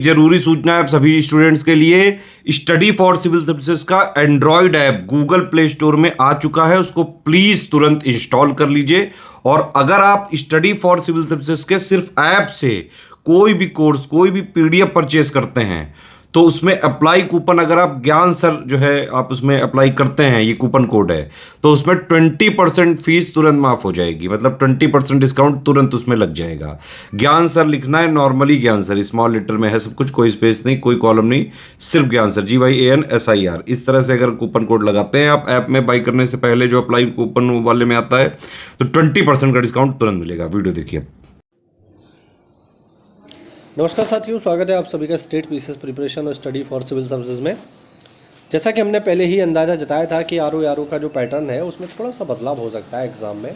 जरूरी सूचना है आप सभी स्टूडेंट्स के लिए। स्टडी फॉर सिविल सर्विसेज का Android app Google play store में आ चुका है, उसको प्लीज तुरंत इंस्टॉल कर लीजिए। और अगर आप स्टडी फॉर सिविल सर्विसेज के सिर्फ ऐप से कोई भी कोर्स, कोई भी पीडीएफ परचेस करते हैं तो उसमें अप्लाई कूपन, अगर आप ज्ञान सर जो है आप उसमें अप्लाई करते हैं, ये कूपन कोड है, तो उसमें 20% फीस तुरंत माफ हो जाएगी। मतलब 20% डिस्काउंट तुरंत उसमें लग जाएगा। ज्ञान सर लिखना है, नॉर्मली ज्ञान सर स्मॉल लेटर में है सब कुछ, कोई स्पेस नहीं, कोई कॉलम नहीं, सिर्फ ज्ञान सर, GYANSIR। इस तरह से अगर कूपन कोड लगाते हैं आप ऐप में बाई करने से पहले, जो अप्लाई कूपन वाले में आता है, तो 20% का डिस्काउंट तुरंत मिलेगा। वीडियो देखिए। नमस्कार साथियों, स्वागत है आप सभी का स्टेट पीसीएस प्रिपरेशन और स्टडी फॉर सिविल सर्विसेज में। जैसा कि हमने पहले ही अंदाज़ा जताया था कि आरओ का जो पैटर्न है उसमें थोड़ा सा बदलाव हो सकता है एग्ज़ाम में,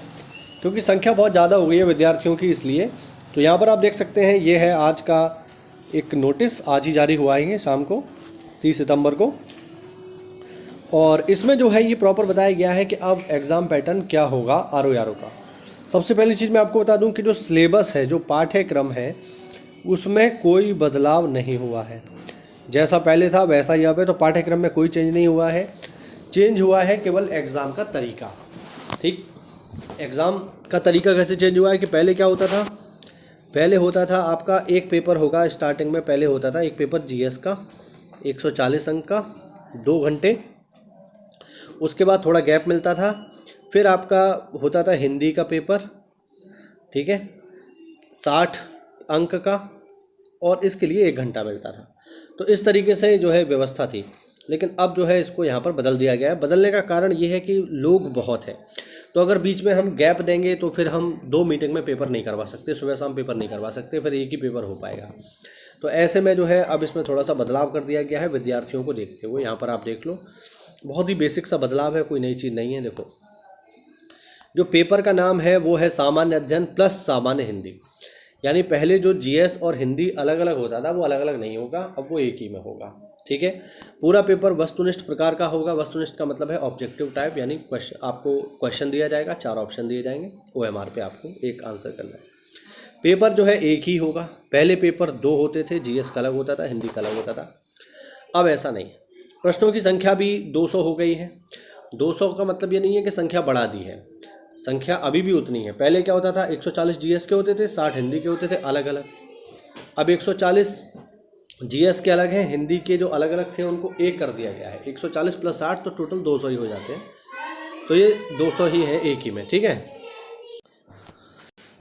क्योंकि संख्या बहुत ज़्यादा हो गई है विद्यार्थियों की। इसलिए तो यहाँ पर आप देख सकते हैं, ये है आज का एक नोटिस, आज ही जारी हुआ है शाम को 30 सितंबर को। और इसमें जो है ये प्रॉपर बताया गया है कि अब एग्ज़ाम पैटर्न क्या होगा आरओ का। सबसे पहली चीज़ मैं आपको बता दूँ कि जो सिलेबस है, जो पाठ्यक्रम है, उसमें कोई बदलाव नहीं हुआ है। जैसा पहले था वैसा ही अब है। तो पाठ्यक्रम में कोई चेंज नहीं हुआ है। चेंज हुआ है केवल एग्ज़ाम का तरीका। ठीक, एग्ज़ाम का तरीका कैसे चेंज हुआ है कि पहले क्या होता था, पहले होता था आपका एक पेपर होगा स्टार्टिंग में। पहले होता था एक पेपर जीएस का 140 अंक का 2 घंटे, उसके बाद थोड़ा गैप मिलता था। फिर आपका होता था हिंदी का पेपर, ठीक है, 60 अंक का, और इसके लिए 1 घंटा मिलता था। तो इस तरीके से जो है व्यवस्था थी। लेकिन अब जो है इसको यहाँ पर बदल दिया गया है। बदलने का कारण ये है कि लोग बहुत है, तो अगर बीच में हम गैप देंगे तो फिर हम 2 मीटिंग में पेपर नहीं करवा सकते, सुबह शाम पेपर नहीं करवा सकते, फिर एक ही पेपर हो पाएगा। तो ऐसे में जो है अब इसमें थोड़ा सा बदलाव कर दिया गया है विद्यार्थियों को देखते हुए। यहाँ पर आप देख लो, बहुत ही बेसिक सा बदलाव है, कोई नई चीज़ नहीं है। देखो, जो पेपर का नाम है वो है सामान्य अध्ययन प्लस सामान्य हिंदी। यानी पहले जो जीएस और हिंदी अलग अलग होता था वो अलग अलग नहीं होगा, अब वो एक ही में होगा। ठीक है, पूरा पेपर वस्तुनिष्ठ प्रकार का होगा। वस्तुनिष्ठ का मतलब है ऑब्जेक्टिव टाइप, यानी क्वेश्चन, आपको क्वेश्चन दिया जाएगा, 4 ऑप्शन दिए जाएंगे, OMR पे आपको एक आंसर करना है। पेपर जो है एक ही होगा। पहले पेपर 2 होते थे, जीएस का अलग होता था, हिंदी का अलग होता था। अब ऐसा नहीं है। प्रश्नों की संख्या भी 200 हो गई है। 200 का मतलब ये नहीं है कि संख्या बढ़ा दी है, संख्या अभी भी उतनी है। पहले क्या होता था, 140 जीएस के होते थे, 60 हिंदी के होते थे, अलग अलग। अब 140 जीएस के अलग हैं, हिंदी के जो अलग अलग थे उनको एक कर दिया गया है। 140 प्लस 60 तो टोटल 200 ही हो जाते हैं। तो ये 200 ही है एक ही में। ठीक है,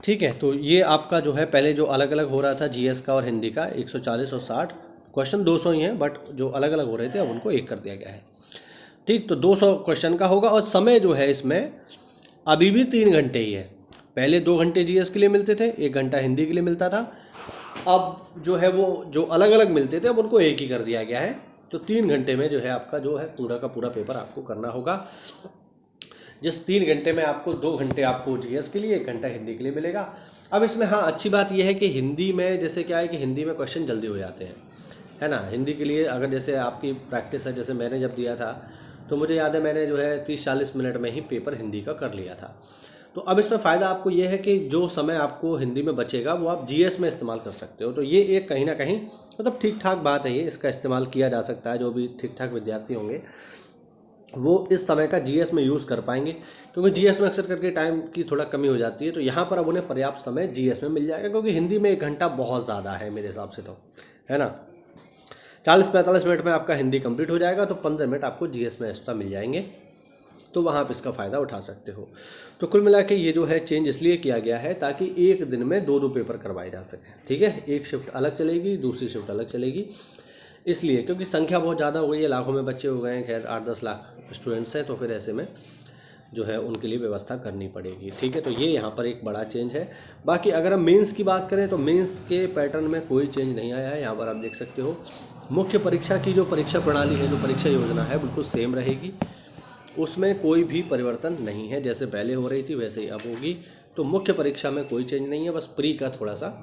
ठीक है। तो ये आपका जो है पहले जो अलग अलग हो रहा था जीएस का और हिंदी का, 140 और 60, क्वेश्चन 200 ही हैं, बट जो अलग अलग हो रहे थे अब उनको एक कर दिया गया है। ठीक, तो 200 क्वेश्चन का होगा। और समय जो है इसमें अभी भी 3 घंटे ही है। पहले 2 घंटे जीएस के लिए मिलते थे, 1 घंटा हिंदी के लिए मिलता था। अब जो है वो जो अलग अलग मिलते थे अब उनको एक ही कर दिया गया है। तो 3 घंटे में जो है आपका जो है पूरा का पूरा पेपर आपको करना होगा। जिस 3 घंटे में आपको 2 घंटे आपको जीएस के लिए, 1 घंटा हिंदी के लिए मिलेगा। अब इसमें हाँ अच्छी बात यह है कि हिंदी में जैसे क्या है कि हिंदी में क्वेश्चन जल्दी हो जाते हैं, है ना। हिंदी के लिए अगर जैसे आपकी प्रैक्टिस है, जैसे मैंने जब दिया था तो मुझे याद है मैंने जो है 30-40 मिनट में ही पेपर हिंदी का कर लिया था। तो अब इसमें फ़ायदा आपको ये है कि जो समय आपको हिंदी में बचेगा वो आप जीएस में इस्तेमाल कर सकते हो। तो ये एक कहीं ना कहीं मतलब ठीक ठाक बात है, ये इसका इस्तेमाल किया जा सकता है। जो भी ठीक ठाक विद्यार्थी होंगे वो इस समय का जीएस में यूज़ कर पाएंगे, क्योंकि जीएस में अक्सर करके टाइम की थोड़ा कमी हो जाती है। तो यहाँ पर अब उन्हें पर्याप्त समय जीएस में मिल जाएगा, क्योंकि हिंदी में 1 घंटा बहुत ज़्यादा है मेरे हिसाब से, तो है ना। 40-45 मिनट में आपका हिंदी कंप्लीट हो जाएगा, तो 15 मिनट आपको जीएस में एक्स्ट्रा मिल जाएंगे। तो वहाँ आप इसका फ़ायदा उठा सकते हो। तो कुल मिला के ये जो है चेंज इसलिए किया गया है ताकि एक दिन में 2-2 पेपर करवाए जा सकें। ठीक है, एक शिफ्ट अलग चलेगी, दूसरी शिफ्ट अलग चलेगी, इसलिए क्योंकि संख्या बहुत ज़्यादा हो गई है, लाखों में बच्चे हो गए हैं। खैर 8-10 लाख स्टूडेंट्स हैं, तो फिर ऐसे में जो है उनके लिए व्यवस्था करनी पड़ेगी। ठीक है, तो ये यहाँ पर एक बड़ा चेंज है। बाकी अगर हम मेंस की बात करें तो मेंस के पैटर्न में कोई चेंज नहीं आया है। यहाँ पर आप देख सकते हो, मुख्य परीक्षा की जो परीक्षा प्रणाली है, जो परीक्षा योजना है, बिल्कुल सेम रहेगी। उसमें कोई भी परिवर्तन नहीं है, जैसे पहले हो रही थी वैसे ही अब होगी। तो मुख्य परीक्षा में कोई चेंज नहीं है, बस प्री का थोड़ा सा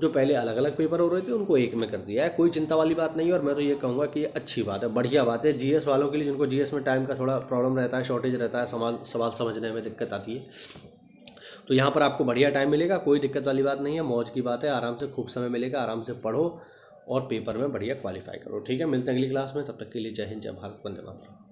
जो पहले अलग अलग पेपर हो रहे थे उनको एक में कर दिया है। कोई चिंता वाली बात नहीं है, और मैं तो ये कहूँगा कि ये अच्छी बात है, बढ़िया बात है जीएस वालों के लिए, जिनको जीएस में टाइम का थोड़ा प्रॉब्लम रहता है, शॉर्टेज रहता है, सवाल समझने में दिक्कत आती है। तो यहाँ पर आपको बढ़िया टाइम मिलेगा, कोई दिक्कत वाली बात नहीं है, मौज की बात है। आराम से खूब समय मिलेगा, आराम से पढ़ो और पेपर में बढ़िया क्वालिफाई करो। ठीक है, मिलते हैं अगली क्लास में, तब तक के लिए जय हिंद, जय भारत, वंदे मातरम।